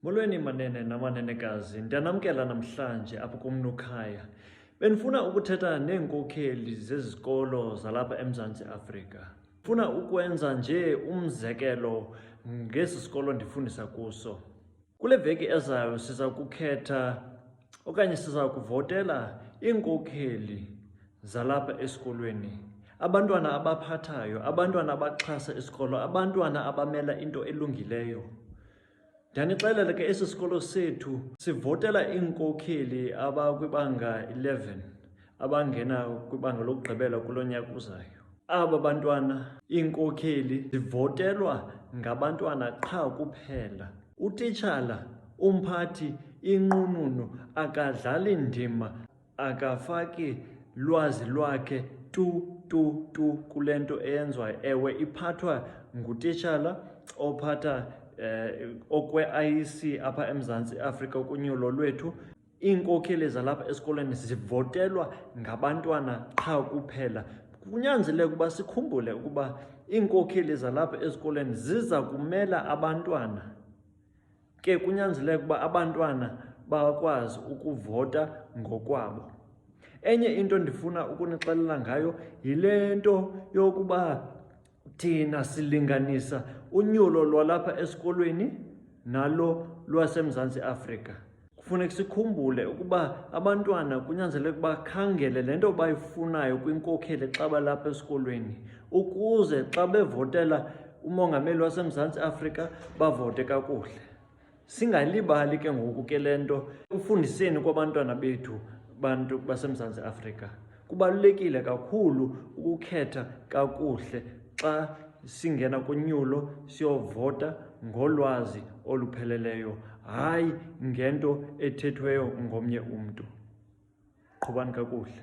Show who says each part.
Speaker 1: Molweni manene namanenekazi, ndiyanamkela namhlanje apho kumnukhaya. Benifuna ukuthetha neenkokheli zezikolo zalapha eMzantsi Afrika. Ndifuna ukwenza nje umzekelo ngesi sikolo ndifundisa kuso. Kule veki ezayo siza kukhetha okanye siza kuvotela iinkokheli zalapha esikolweni. Abantwana abaphathayo, abantwana abaxhasa isikolo, abantwana abamela into elungileyo. Ndanixelela ke esi sikolo sethu sivotela iinkokheli abakwibanga 11 abangena kwibanga lokugqibela kulo nyaka uzayo. Aba bantwana iinkokheli zivotelwa ngabantwana qha kuphela. Utitshala, umphathi, inqununu akadlali ndima, akafaki lwazi lwakhe tu kule nto eyenziwayo. Ewe, iphathwa ngutitshala ophatha okwe-IEC apha eMzantsi Afrika kunyulo lwethu. Iinkokheli zalapha esikolweni zivotelwa ngabantwana qha kuphela. Kunyanzeleka ukuba sikhumbule ukuba iinkokheli zalapha esikolweni ziza kumela abantwana. Ke kunyanzeleka ukuba abantwana bakwazi ukuvota ngokwabo. Enye into ndifuna ukunixelela ngayo yile nto yokuba thina silinganisa unyulo lwalapha esikolweni nalo lwaseMzantsi Afrika. Kufuneka sikhumbule ukuba abantwana kunyanzeleka ukuba bakhangele le nto bayifunayo kwinkokheli xa balapha esikolweni, ukuze xa bevotela umongameli waseMzantsi Afrika bavote kakuhle. Singalibali ke ngoku ke le nto ufundiseni kwabantwana bethu bantu baseMzantsi Afrika. Kubalulekile kakhulu ukukhetha kakuhle xa singena kunyulo siyovota ngolwazi olupheleleyo, hayi ngento ethethweyo ngomnye umntu. Qhubani kakuhle.